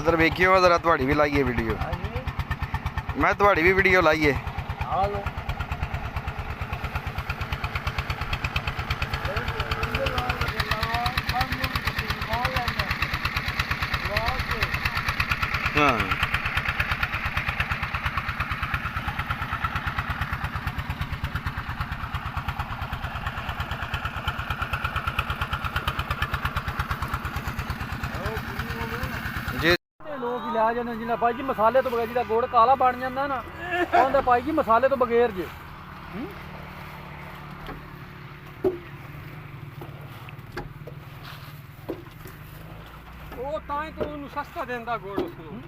इधर वेखियो जरा थोड़ी भी लाइए वीडियो। मैं थोड़ी भी वीडियो लाइए। हाँ जी ਲੋਕ ਹੀ ਲਿਆ ਜਾਂਦੇ ਜਿੰਨਾ ਭਾਈ ਜੀ ਮਸਾਲੇ ਤੋਂ ਬਗੈਰ ਜਿਹਦਾ ਗੁੜ ਕਾਲਾ ਬਣ ਜਾਂਦਾ ਨਾ ਉਹਦਾ ਭਾਈ ਜੀ ਮਸਾਲੇ ਤੋਂ ਬਗੈਰ ਜੇ ਉਹ ਤਾਂ ਹੀ ਤਾਂ ਉਹਨੂੰ ਸਸਤਾ ਦਿੰਦਾ ਗੁੜ ਉਸ ਨੂੰ।